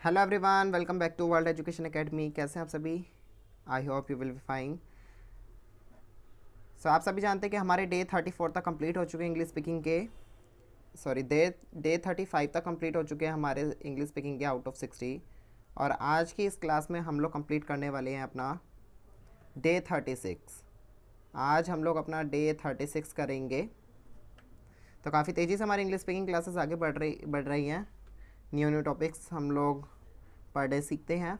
Hello everyone, welcome back to world education academy. कैसे हैं आप सभी? I hope you will be fine. So आप सभी जानते हैं कि हमारे डे 34 तक कंप्लीट हो चुके हैं इंग्लिश स्पीकिंग के। सॉरी, डे 35 तक कंप्लीट हो चुके हैं हमारे इंग्लिश स्पीकिंग के आउट ऑफ 60। और आज की इस क्लास में हम लोग कंप्लीट करने वाले हैं अपना डे 36। आज हम लोग अपना डे 36 करेंगे। तो काफ़ी तेज़ी से हमारी इंग्लिश स्पीकिंग क्लासेस आगे बढ़ रही हैं। न्यू न्यू टॉपिक्स हम लोग पर डे सीखते हैं।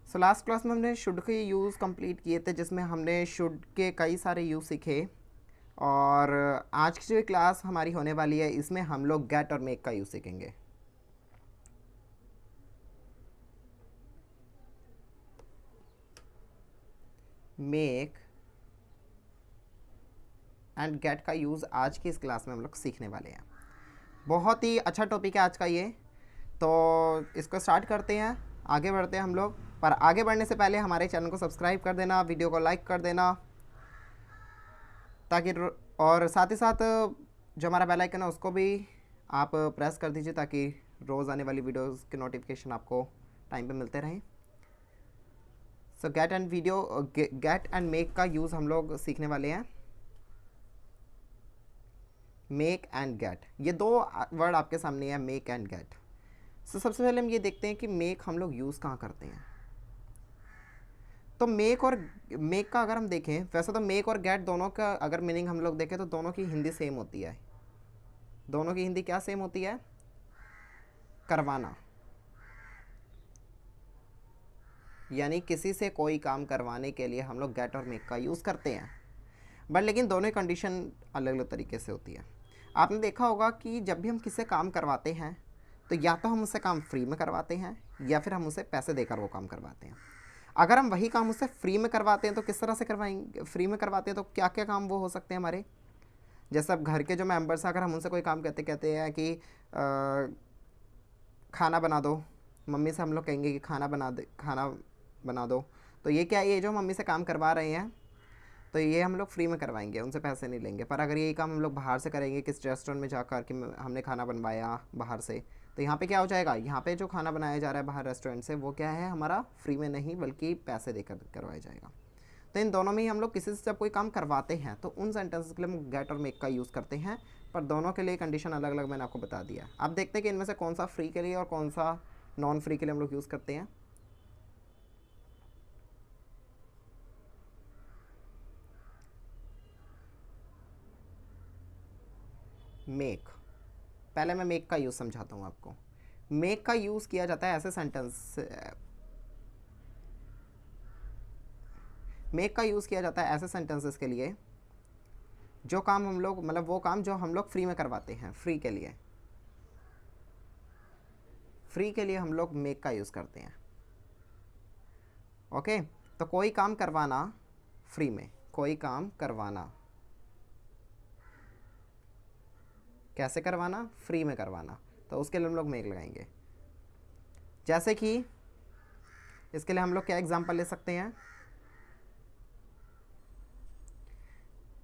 सो लास्ट क्लास में हमने शुड के यूज़ कंप्लीट किए थे, जिसमें हमने शुड के कई सारे यूज़ सीखे। और आज की जो क्लास हमारी होने वाली है, इसमें हम लोग गेट और मेक का यूज़ सीखेंगे। मेक एंड गेट का यूज़ आज की इस क्लास में हम लोग सीखने वाले हैं। बहुत ही अच्छा टॉपिक है आज का ये। तो इसको स्टार्ट करते हैं, आगे बढ़ते हैं हम लोग। पर आगे बढ़ने से पहले हमारे चैनल को सब्सक्राइब कर देना, वीडियो को लाइक कर देना, ताकि और साथ ही साथ जो हमारा बेल आइकन है उसको भी आप प्रेस कर दीजिए, ताकि रोज़ आने वाली वीडियोस के नोटिफिकेशन आपको टाइम पे मिलते रहें। सो गेट एंड मेक का यूज़ हम लोग सीखने वाले हैं। मेक एंड गेट, ये दो वर्ड आपके सामने है, मेक एंड गेट। सो सबसे पहले हम ये देखते हैं कि मेक हम लोग यूज़ कहाँ करते हैं। तो मेक और मेक का अगर हम देखें, वैसे तो मेक और गेट दोनों का अगर मीनिंग हम लोग देखें तो दोनों की हिंदी सेम होती है। दोनों की हिंदी क्या सेम होती है? करवाना। यानी किसी से कोई काम करवाने के लिए हम लोग गेट और मेक का यूज़ करते हैं। बट लेकिन दोनों की कंडीशन अलग अलग तरीके से होती है। आपने देखा होगा कि जब भी हम किसी से काम करवाते हैं, तो या तो हम उससे काम फ्री में करवाते हैं, या फिर हम उसे पैसे देकर वो काम करवाते हैं। अगर हम वही काम उससे फ्री में करवाते हैं तो किस तरह से करवाएंगे? फ्री में करवाते हैं तो क्या क्या काम वो हो सकते हैं हमारे? जैसे अब घर के जो मेंबर्स हैं, अगर हम उनसे कोई काम कहते हैं कि खाना बना दो, मम्मी से हम लोग कहेंगे कि खाना बना दो। तो ये क्या, ये जो मम्मी से काम करवा रहे हैं, तो ये हम लोग फ्री में करवाएंगे, उनसे पैसे नहीं लेंगे। पर अगर यही काम हम लोग बाहर से करेंगे, किस रेस्टोरेंट में जाकर कि हमने खाना बनवाया बाहर से, तो यहाँ पे क्या हो जाएगा? यहाँ पे जो खाना बनाया जा रहा है बाहर रेस्टोरेंट से, वो क्या है, हमारा फ्री में नहीं बल्कि पैसे देकर करवाया जाएगा। तो इन दोनों में ही हम लोग किसी से जब कोई काम करवाते हैं तो उन सेंटेंसेस के लिए हम गेट और मेक का यूज़ करते हैं। पर दोनों के लिए कंडीशन अलग अलग मैंने आपको बता दिया। अब देखते हैं कि इनमें से कौन सा फ्री के लिए और कौन सा नॉन फ्री के लिए हम लोग यूज़ करते हैं। मेक, पहले मैं मेक का यूज़ समझाता हूँ आपको। मेक का यूज़ किया जाता है ऐसे सेंटेंस मेक का यूज़ किया जाता है ऐसे सेंटेंसेस के लिए जो काम हम लोग, मतलब वो काम जो हम लोग फ्री में करवाते हैं। फ्री के लिए हम लोग मेक का यूज़ करते हैं। ओके, तो कोई काम करवाना फ्री में, कोई काम करवाना, कैसे करवाना? फ्री में करवाना, तो उसके लिए हम लोग मेक लगाएंगे। जैसे कि इसके लिए हम लोग क्या एग्जांपल ले सकते हैं?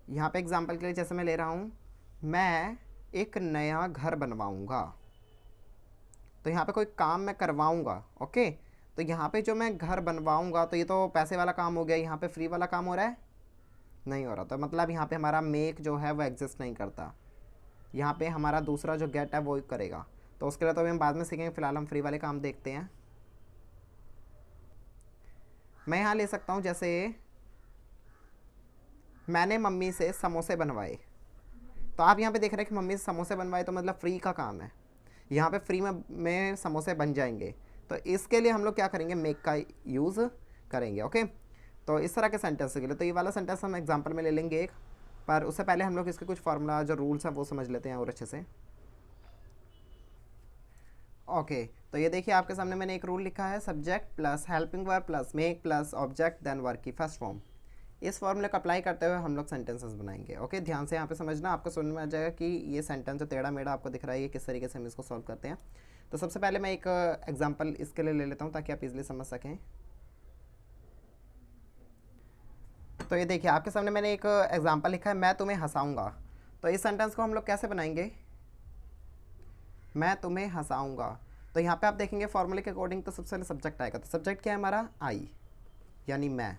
यहाँ पे एग्जांपल के लिए जैसे मैं ले रहा हूँ, मैं एक नया घर बनवाऊँगा। तो यहाँ पे कोई काम मैं करवाऊँगा। ओके, तो यहाँ पे जो मैं घर बनवाऊँगा, तो ये तो पैसे वाला काम हो गया, यहाँ पे फ्री वाला काम हो रहा है? नहीं हो रहा। तो मतलब यहाँ पे हमारा मेक जो है वो एग्जिस्ट नहीं करता। यहाँ पे हमारा दूसरा जो गेट है वो करेगा। तो उसके लिए तो अभी हम बाद में सीखेंगे, फिलहाल हम फ्री वाले काम देखते हैं। मैं यहाँ ले सकता हूँ, जैसे मैंने मम्मी से समोसे बनवाए। तो आप यहाँ पे देख रहे हैं कि मम्मी से समोसे बनवाए, तो मतलब फ्री का काम है। यहाँ पे फ्री में समोसे बन जाएंगे। तो इसके लिए हम लोग क्या करेंगे? मेक का यूज़ करेंगे। ओके, तो इस तरह के सेंटेंस के लिए तो ये वाला सेंटेंस हम एग्जांपल में ले लेंगे एक। पर उससे पहले हम लोग इसके कुछ फार्मूला, जो रूल्स हैं, वो समझ लेते हैं और अच्छे से। ओके, तो ये देखिए आपके सामने मैंने एक रूल लिखा है, subject plus helping verb plus make plus object then verb की फर्स्ट फॉर्म। इस फॉर्मूले को अप्लाई करते हुए हम लोग सेंटेंसेस बनाएंगे। ओके, ध्यान से यहाँ पे समझना, आपको समझ में आ जाएगा कि ये सेंटेंस जो टेढ़ा मेढ़ा आपको दिख रहा है, ये किस तरीके से हम इसको सॉल्व करते हैं। तो सबसे पहले मैं एक एग्जांपल इसके लिए ले लेता हूँ, ताकि आप इजीली समझ सकें। तो ये देखिए आपके सामने मैंने एक एग्जांपल लिखा है, मैं तुम्हें हंसाऊंगा। तो इस सेंटेंस को हम लोग कैसे बनाएंगे? मैं तुम्हें हंसाऊंगा। तो यहाँ पे आप देखेंगे फॉर्मूले के अकॉर्डिंग तो सबसे पहले सब्जेक्ट आएगा। तो सब्जेक्ट क्या है हमारा? आई, यानी मैं।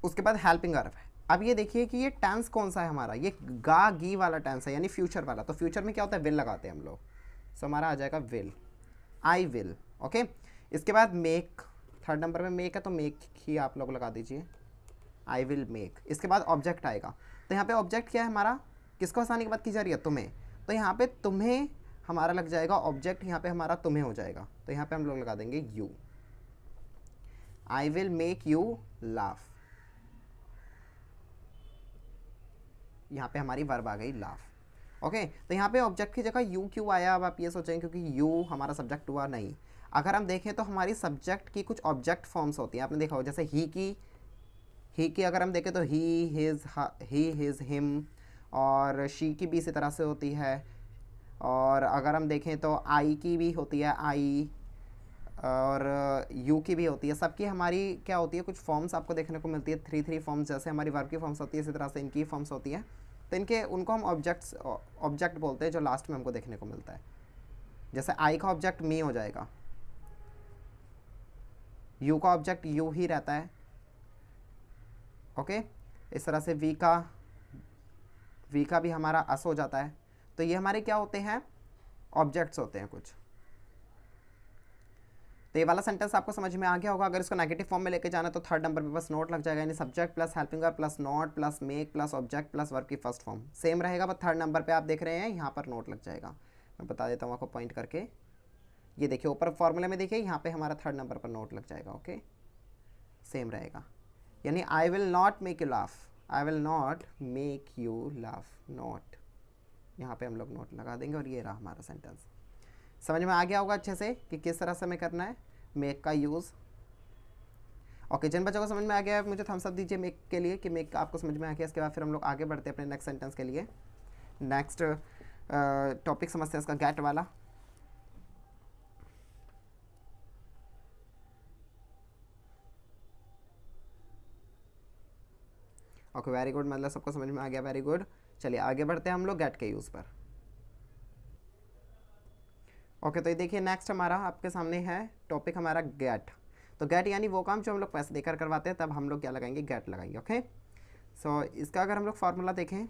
उसके बाद हेल्पिंग वर्ब है। अब ये देखिए कि ये टेंस कौन सा है हमारा? ये गा गी वाला टेंस है, यानी फ्यूचर वाला। तो फ्यूचर में क्या होता है? विल लगाते हैं हम लोग। सो हमारा आ जाएगा विल, आई विल। ओके, इसके बाद मेक, थर्ड नंबर में मेक है तो मेक ही आप लोग लगा दीजिए, आई विल मेक। इसके बाद ऑब्जेक्ट आएगा। तो यहाँ पे ऑब्जेक्ट क्या है हमारा? किसको हंसाने की बात की जा रही है? तुम्हें। तो यहाँ पे तुम्हें हमारा लग जाएगा ऑब्जेक्ट, यहाँ पे हमारा तुम्हें हो जाएगा। तो यहाँ पे हम लोग लगा देंगे you, I will make you laugh. यहाँ पे हमारी वर्ब आ गई लाफ। ओके, तो यहाँ पे ऑब्जेक्ट की जगह यू क्यों आया? अब आप ये सोचेंगे क्योंकि यू हमारा सब्जेक्ट हुआ, नहीं। अगर हम देखें तो हमारी सब्जेक्ट की कुछ ऑब्जेक्ट फॉर्म्स होती हैं, आपने देखा हो, जैसे ही की अगर हम देखें तो ही हिज हिम, और शी की भी इसी तरह से होती है। और अगर हम देखें तो आई की भी होती है, आई, और यू की भी होती है। सबकी हमारी क्या होती है? कुछ फॉर्म्स आपको देखने को मिलती है, थ्री फॉर्म्स। जैसे हमारी वर्ब की फॉर्म्स होती है, इसी तरह से इनकी फॉर्म्स होती है। तो इनके उनको हम ऑब्जेक्ट बोलते हैं, जो लास्ट में हमको देखने को मिलता है। जैसे आई का ऑब्जेक्ट मी हो जाएगा, यू का ऑब्जेक्ट यू ही रहता है। ओके, इस तरह से वी का भी हमारा अस हो जाता है। तो ये हमारे क्या होते हैं? ऑब्जेक्ट्स होते हैं कुछ। तो ये वाला सेंटेंस आपको समझ में आ गया होगा। अगर इसको नेगेटिव फॉर्म में लेके जाना तो थर्ड नंबर पे बस नोट लग जाएगा, यानी subject plus helping verb plus not plus make plus object plus verb की फर्स्ट फॉर्म सेम रहेगा, बस थर्ड नंबर पे आप देख रहे हैं यहाँ पर नोट लग जाएगा। मैं बता देता हूँ आपको पॉइंट करके। ये देखिए ऊपर फॉर्मूले में देखिए, यहाँ पे हमारा थर्ड नंबर पर नोट लग जाएगा। ओके, सेम रहेगा, यानी I will not make you laugh, I will not make you laugh, not. यहाँ पे हम लोग नोट लगा देंगे और ये रहा हमारा सेंटेंस। समझ में आ गया होगा अच्छे से कि किस तरह से हमें करना है मेक का यूज़। ओके, जिन बच्चों को समझ में आ गया है मुझे थम्स अप दीजिए मेक के लिए कि मेक आपको समझ में आ गया। इसके बाद फिर हम लोग आगे बढ़ते हैं अपने नेक्स्ट सेंटेंस के लिए। नेक्स्ट टॉपिक समझते हैं इसका, गेट वाला। ओके, वेरी गुड, मतलब सबको समझ में आ गया, वेरी गुड। चलिए आगे बढ़ते हैं हम लोग गेट के यूज़ पर। ओके, तो ये देखिए नेक्स्ट हमारा आपके सामने है टॉपिक हमारा गेट। तो गेट यानी वो काम जो हम लोग पैसे देकर करवाते हैं, तब हम लोग क्या लगाएंगे? गेट लगाएंगे। ओके, सो इसका अगर हम लोग फार्मूला देखें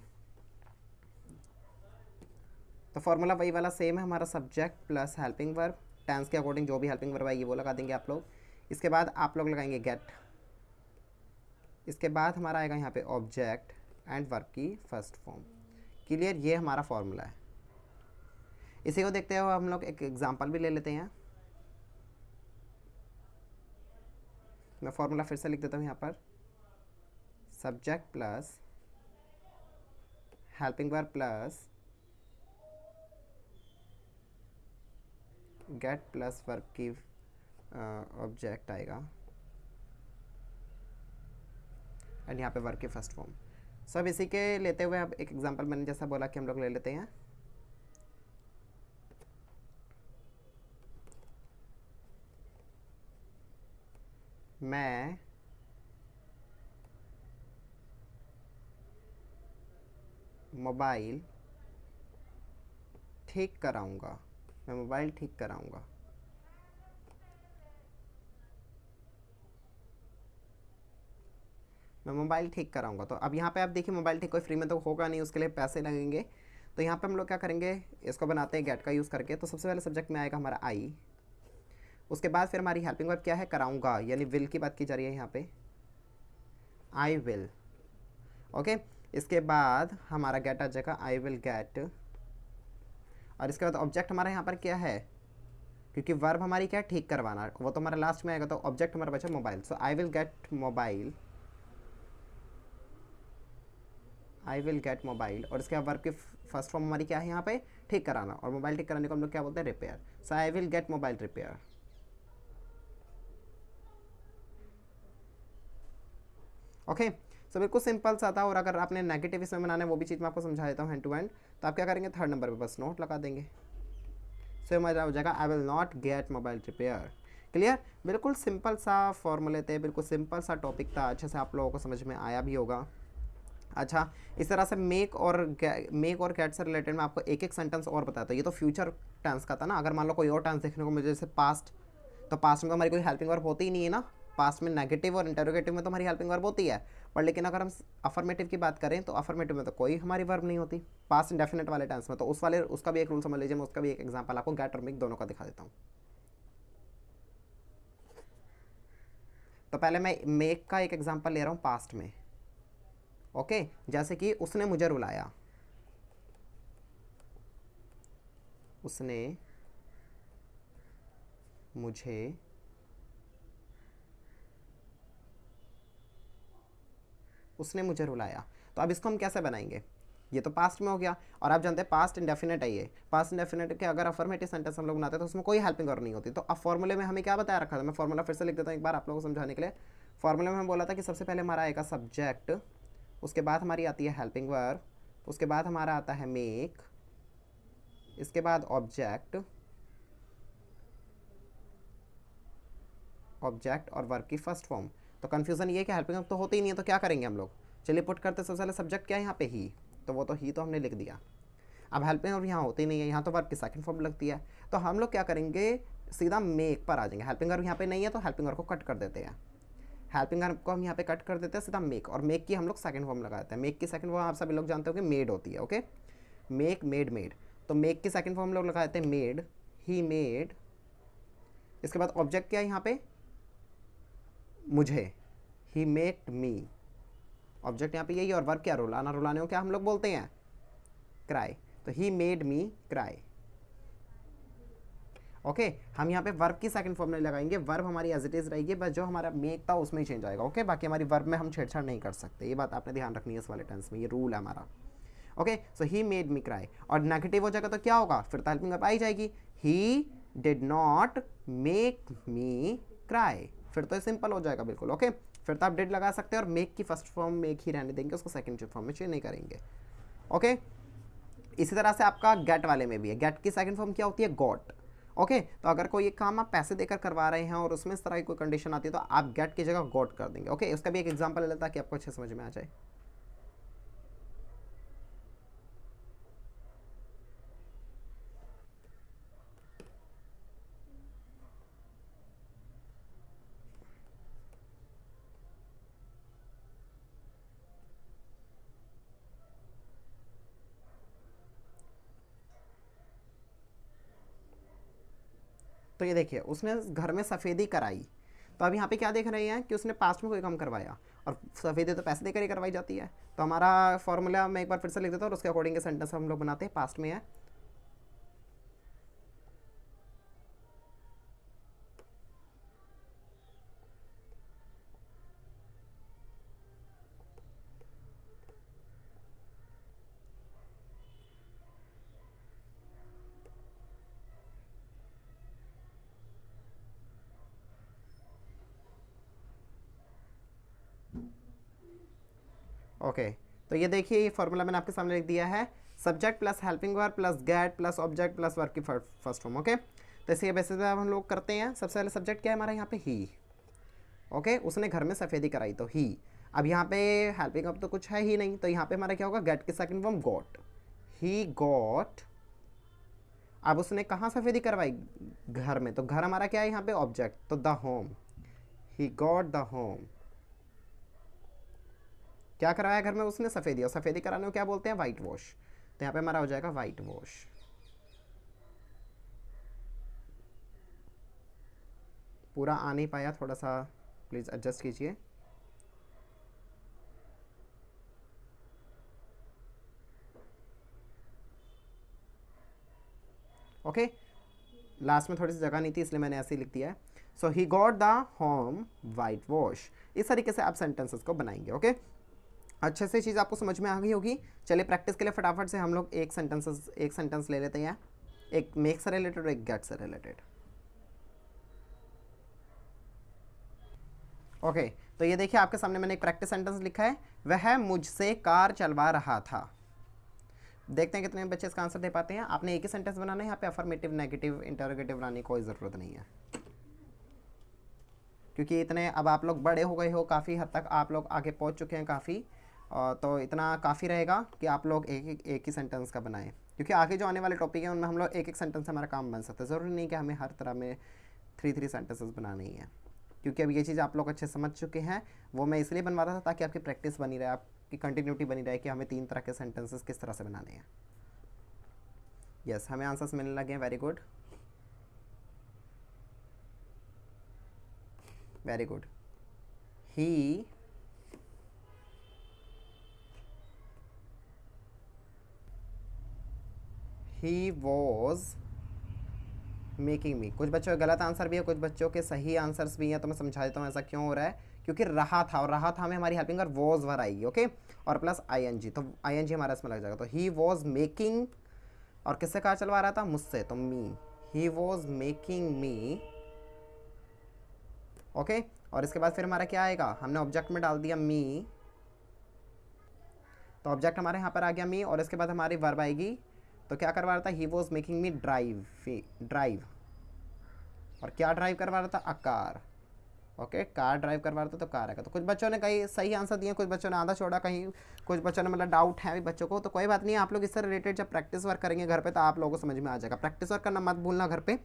तो फार्मूला वही वाला सेम है हमारा, subject plus helping verb, tense के अकॉर्डिंग जो भी हेल्पिंग वर्ब आएगी वो लगा देंगे आप लोग। इसके बाद आप लोग लगाएंगे गेट। इसके बाद हमारा आएगा यहाँ पे ऑब्जेक्ट एंड वर्ब की फर्स्ट फॉर्म। क्लियर? ये हमारा फार्मूला है। इसी को देखते हुए हम लोग एक एग्जांपल भी ले लेते हैं। मैं फार्मूला फिर से लिख देता हूँ यहाँ पर, subject plus helping verb plus gate plus verb की ऑब्जेक्ट आएगा एंड यहाँ पे वर्ब की फर्स्ट फॉर्म। सब इसी के लेते हुए अब एक एग्जांपल मैंने जैसा बोला कि हम लोग ले लेते हैं। मैं मोबाइल ठीक कराऊंगा, मैं मोबाइल ठीक कराऊंगा। मैं मोबाइल ठीक कराऊंगा। तो अब यहाँ पे आप देखिए मोबाइल ठीक कोई फ्री में तो होगा नहीं, उसके लिए पैसे लगेंगे। तो यहाँ पे हम लोग क्या करेंगे? इसको बनाते हैं गेट का यूज़ करके। तो सबसे पहले सब्जेक्ट में आएगा हमारा आई, उसके बाद फिर हमारी हेल्पिंग वर्ब क्या है? कराऊंगा, यानी विल की बात की जा रही है यहाँ पे, आई विल। ओके, इसके बाद हमारा गेट आ जाएगा, आई विल गेट। और इसके बाद ऑब्जेक्ट हमारा यहाँ पर क्या है? क्योंकि वर्ब हमारी क्या है? ठीक करवाना, वो तो हमारा लास्ट में आएगा। तो ऑब्जेक्ट हमारा बचा mobile, so I will get mobile, I will get mobile. और इसके बाद वर्ब की फर्स्ट फॉर्म हमारी क्या है यहाँ पे? ठीक कराना। और मोबाइल ठीक कराने को हम लोग क्या बोलते हैं? Repair. So I will get mobile repair. Okay, so बिल्कुल सिंपल सा था। और अगर आपने नेगेटिव इसमें बनाना है वो भी चीज़ मैं आपको समझा देता हूँ हैंड टू हैंड। तो आप क्या करेंगे? थर्ड नंबर पे बस नोट लगा देंगे। सो हमारा हो जाएगा I will not gate mobile repair. Clear? बिल्कुल सिंपल सा फॉर्मूले थे, बिल्कुल सिंपल सा टॉपिक था, अच्छे से आप लोगों को समझ में आया भी होगा। अच्छा, इस तरह से मेक और गेट से रिलेटेड मैं आपको एक एक सेंटेंस और बताता हूँ। ये तो फ्यूचर टेंस का था ना, अगर मान लो कोई और टेंस देखने को मुझे जैसे पास्ट, तो पास्ट में तो हमारी कोई हेल्पिंग वर्ब होती ही नहीं है ना। पास्ट में नेगेटिव और इंटरोगेटिव में तो हमारी हेल्पिंग वर्ब होती है, पर लेकिन अगर हम अफर्मेटिव की बात करें तो अफर्मेटिव में तो कोई हमारी वर्ब नहीं होती पास्ट इंडेफिनेट वाले टेंस में। तो उस वाले उसका भी एक रूल समझ लीजिए, मैं उसका भी एक एग्जाम्पल आपको गेट और मेक दोनों का दिखा देता हूँ। तो पहले मैं मेक का एक एग्जाम्पल ले रहा हूँ पास्ट में। ओके, जैसे कि उसने मुझे रुलाया, उसने मुझे रुलाया। तो अब इसको हम कैसे बनाएंगे, ये तो पास्ट में हो गया, और आप जानते हैं पास्ट इंडेफिनेट है ये। पास्ट इंडेफिनेट के अगर अफर्मेटिव सेंटेंस हम लोग बनाते हैं तो उसमें कोई हेल्पिंग वर्ब नहीं होती। तो अब फॉर्मूले में हमें क्या बताया रखा था, मैं फॉर्मूला फिर से लिख देता हूँ एक बार आप लोगों को समझाने के लिए। फॉर्मूले में हम बोला था कि सबसे पहले हमारा आएगा सब्जेक्ट, उसके बाद हमारी आती है हेल्पिंग वर्ब, उसके बाद हमारा आता है मेक, इसके बाद ऑब्जेक्ट और वर्ब की फर्स्ट फॉर्म। तो कन्फ्यूजन ये है कि हेल्पिंग वर्ब तो होती ही नहीं है, तो क्या करेंगे हम लोग, चलिए पुट करते सबसे पहले सब्जेक्ट क्या है यहाँ पे ही, तो वो तो ही तो हमने लिख दिया। अब हेल्पिंग वर्ब यहाँ होती नहीं है, यहाँ तो वर्ब की सेकंड फॉर्म लगती है, तो हम लोग क्या करेंगे, सीधा मेक पर आ जाएंगे। हेल्पिंग वर्ब यहाँ पे नहीं है तो हेल्पिंग वर्ब को कट कर देते हैं, हेल्पिंग वर्ब को हम यहाँ पे कट कर देते हैं, सीधा मेक, और मेक की हम लोग सेकंड फॉर्म लगाते हैं। मेक की सेकंड फॉर्म आप सभी लोग जानते हो कि मेड होती है। ओके, मेक मेड मेड, तो मेक की सेकंड फॉर्म लोग लगाते हैं मेड, ही मेड। इसके बाद ऑब्जेक्ट क्या है यहाँ पे, मुझे, ही मेड मी, ऑब्जेक्ट यहाँ पे यही, और वर्ब क्या, रुलाना, रुलाने को क्या हम लोग बोलते हैं, क्राई, तो he made me cry. Okay, हम यहाँ पे वर्ब की सेकंड फॉर्म नहीं लगाएंगे, वर्ब हमारी एज इट इज रहेगी, बस जो हमारा मेक था उसमें ही चेंज आएगा। ओके, बाकी हमारी वर्ब में हम छेड़छाड़ नहीं कर सकते, ये बात आपने ध्यान रखनी है इस वाले टेंस में, ये रूल है हमारा। Okay, so he made me cry, और नेगेटिव हो जाएगा तो क्या होगा, फिर तो हेल्पिंग वर्ब आई जाएगी, he did not make me cry, फिर तो सिंपल हो जाएगा बिल्कुल। ओके, फिर तो आप डिड लगा सकते हैं, और मेक की फर्स्ट फॉर्म मेक ही रहने देंगे, उसको सेकंड फॉर्म में चेंज नहीं करेंगे। ओके, इसी तरह से आपका गेट वाले में भी है, गेट की सेकंड फॉर्म क्या होती है, गॉट। ओके, तो अगर कोई एक काम आप पैसे देकर करवा रहे हैं और उसमें इस तरह की कोई कंडीशन आती है तो आप गेट की जगह गॉट कर देंगे। ओके, उसका भी एक एग्जांपल ले लेता कि आपको अच्छे समझ में आ जाए। तो ये देखिए, उसने घर में सफ़ेदी कराई, तो अब यहाँ पे क्या देख रहे हैं कि उसने पास्ट में कोई काम करवाया, और सफ़ेदी तो पैसे देकर ही करवाई जाती है। तो हमारा फॉर्मूला मैं एक बार फिर से लिख देता हूँ और उसके अकॉर्डिंग सेंटेंस हम लोग बनाते हैं, पास्ट में है। ओके, तो ये देखिए, ये फॉर्मूला मैंने आपके सामने लिख दिया है, subject plus helping verb plus gate plus object plus verb की फर्स्ट फॉर्म। ओके, तो इसी बेसिस पे अब हम लोग करते हैं। सबसे पहले सब्जेक्ट क्या है हमारा यहाँ पे, ही। ओके, उसने घर में सफ़ेदी कराई, तो ही। अब यहाँ पे हेल्पिंग वर्ब तो कुछ है ही नहीं, तो यहाँ पे हमारा क्या होगा, गेट की second form got, he got. अब उसने कहाँ सफ़ेदी करवाई, घर में, तो घर हमारा क्या है यहाँ पे, ऑब्जेक्ट, तो the home, he got the home. क्या कराया घर में उसने, सफ़ेदी, और सफ़ेदी कराने को क्या बोलते हैं, वाइट वॉश, तो यहाँ पे हमारा हो जाएगा वाइट वॉश। पूरा आ नहीं पाया, थोड़ा सा प्लीज़ एडजस्ट कीजिए। ओके, लास्ट में थोड़ी सी जगह नहीं थी इसलिए मैंने ऐसे ही लिख दिया है। So he got the home white wash. इस तरीके से आप सेंटेंसेस को बनाएंगे। ओके, अच्छे से चीज़ आपको समझ में आ गई होगी। चलिए प्रैक्टिस के लिए फटाफट से हम लोग एक सेंटेंस ले लेते हैं, एक मेक से रिलेटेड और एक गेट से रिलेटेड। ओके, तो ये देखिए आपके सामने मैंने एक प्रैक्टिस सेंटेंस लिखा है, वह मुझसे कार चलवा रहा था। देखते हैं कितने बच्चे इसका आंसर दे पाते हैं। आपने एक ही सेंटेंस बनाना है, यहाँ पे अफर्मेटिव नेगेटिव इंटरोगेटिव बनाने की कोई ज़रूरत नहीं है, क्योंकि इतने अब आप लोग बड़े हो गए हो, काफ़ी हद तक आप लोग आगे पहुँच चुके हैं काफ़ी। तो इतना काफ़ी रहेगा कि आप लोग एक ही सेंटेंस का बनाएं, क्योंकि आगे जो आने वाले टॉपिक हैं उनमें हम लोग एक सेंटेंस से हमारा काम बन सकता है। ज़रूरी नहीं कि हमें हर तरह में 3 सेंटेंसेस बनाने ही है, क्योंकि अब ये चीज़ आप लोग अच्छे समझ चुके हैं। वो मैं इसलिए बनवाता था ताकि आपकी प्रैक्टिस बनी रहे, आपकी कंटिन्यूटी बनी रहे कि हमें 3 तरह के सेंटेंसेस किस तरह से बनाने हैं। यस, हमें आंसर्स मिलने लगे हैं। Very good, very good. He was making मी। कुछ बच्चों के गलत आंसर भी है, कुछ बच्चों के सही आंसर्स भी हैं, तो मैं समझा देता हूँ ऐसा क्यों हो रहा है। क्योंकि रहा था, और रहा था में हमारी हेल्पिंग और वॉज वर आएगी, ओके, और प्लस आईएनजी, तो आईएनजी हमारा इसमें लग जाएगा। तो ही वॉज मेकिंग, और किससे कार चलवा रहा था? मुझसे, तो me. He was making me, okay. और इसके बाद फिर हमारा क्या आएगा? हमने ऑब्जेक्ट में डाल दिया मी, तो ऑब्जेक्ट हमारे यहाँ पर आ गया मी, और इसके बाद हमारी वर्ब आएगी। तो क्या करवा रहा था? ही was making me drive, drive. और क्या ड्राइव करवा रहा था? A car, okay, car drive करवा रहा था, तो कार आएगा। तो कुछ बच्चों ने कई सही आंसर दिए, कुछ बच्चों ने आधा छोड़ा, कहीं कुछ बच्चों ने मतलब डाउट है अभी बच्चों को, तो कोई बात नहीं। आप लोग इससे रिलेटेड जब प्रैक्टिस वर्क करेंगे घर पे तो आप लोगों को समझ में आ जाएगा। प्रैक्टिस वर्क करना मत भूलना घर पे।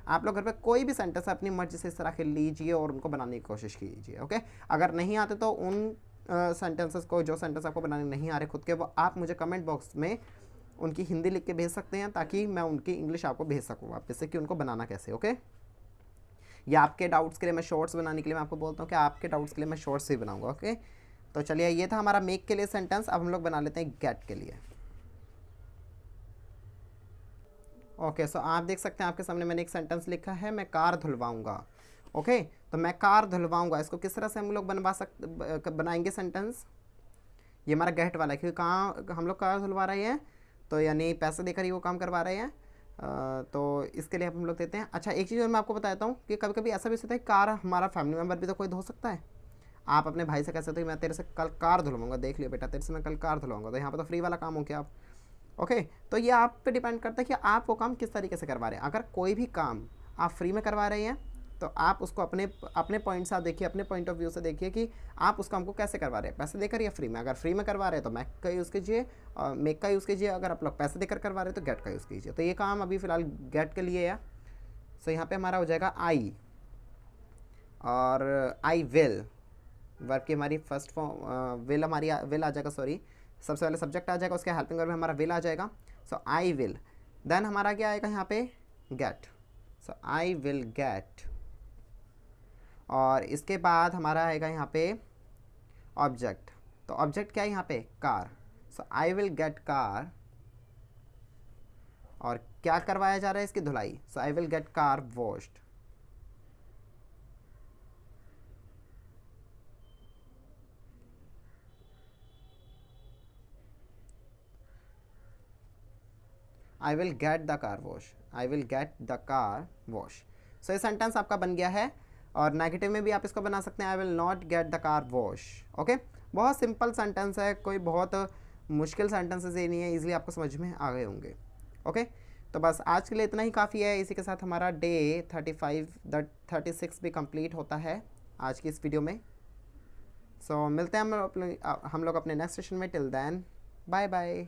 आप लोग घर पे कोई भी सेंटेंस अपनी मर्जी से इस तरह के लीजिए और उनको बनाने की कोशिश कीजिए, ओके। अगर नहीं आते तो उन सेंटेंसेस को, जो सेंटेंस आपको बनाने नहीं आ रहे खुद के, वो आप मुझे कमेंट बॉक्स में उनकी हिंदी लिख के भेज सकते हैं, ताकि मैं उनकी इंग्लिश आपको भेज सकूँ वापस से कि उनको बनाना कैसे, ओके। या आपके डाउट्स के लिए मैं शॉर्ट्स बनाने के लिए मैं आपको बोलता हूँ कि आपके डाउट्स के लिए मैं शॉर्ट्स ही बनाऊंगा, ओके। तो चलिए, ये था हमारा मेक के लिए सेंटेंस। अब हम लोग बना लेते हैं गेट के लिए। ओके, सो आप देख सकते हैं आपके सामने मैंने एक सेंटेंस लिखा है, मैं कार धुलवाऊंगा, ओके। तो मैं कार धुलवाऊंगा, इसको किस तरह से हम लोग बनाएंगे सेंटेंस? ये हमारा गेट वाला है, क्योंकि कहाँ हम लोग कार धुलवा रहे हैं, तो यानी पैसे देकर ही वो काम करवा रहे हैं। तो इसके लिए हम लोग देते हैं। अच्छा, एक चीज़ और मैं आपको बताता हूँ कि कभी कभी ऐसा भी होता है, कार हमारा फैमिली मेम्बर भी तो कोई धो सकता है। आप अपने भाई से कह सकते हो मैं तेरे से कल कार धुलवाऊंगा, देख लियो बेटा, तेरे से मैं कल कार धुलवाऊंगा, तो यहाँ पर तो फ्री वाला काम हो गया आप, ओके। तो ये आप पे डिपेंड करता है कि आप वो काम किस तरीके से करवा रहे हैं। अगर कोई भी काम आप फ्री में करवा रहे हैं, तो आप उसको अपने अपने पॉइंट से देखिए, अपने पॉइंट ऑफ व्यू से देखिए कि आप उस काम को कैसे करवा रहे हैं, पैसे देकर या फ्री में। अगर फ्री में करवा रहे हैं तो मैक का यूज़ कीजिए, मेक का यूज़ कीजिए। अगर आप लोग पैसे देकर करवा रहे हैं तो गेट का यूज़ कीजिए। तो ये काम अभी फ़िलहाल गेट के लिए है। सो यहाँ पे हमारा हो जाएगा आई, और आई विल, वर्ब की हमारी फर्स्ट फॉर्म विल, हमारी विल आ जाएगा, सॉरी, सबसे पहले सब्जेक्ट आ जाएगा, उसके हेल्पिंग वर्ब में हमारा विल आ जाएगा। सो आई विल, देन हमारा क्या आएगा यहाँ पे? Get. So I will get, और इसके बाद हमारा आएगा यहाँ पे ऑब्जेक्ट। तो ऑब्जेक्ट क्या है यहाँ पे? Car. So I will get car, और क्या करवाया जा रहा है? इसकी धुलाई। So I will get car washed. I will get the car wash, I will get the car wash. So ये सेंटेंस आपका बन गया है। और नेगेटिव में भी आप इसको बना सकते हैं, I will not gate the car wash, okay. बहुत सिंपल सेंटेंस है, कोई बहुत मुश्किल सेंटेंसेस ये नहीं है, इजीली आपको समझ में आ गए होंगे, ओके। तो बस आज के लिए इतना ही काफ़ी है। इसी के साथ हमारा डे 36 भी कंप्लीट होता है आज की इस वीडियो में। सो मिलते हैं हम लोग अपने नेक्स्ट सेशन में। Till then, bye bye.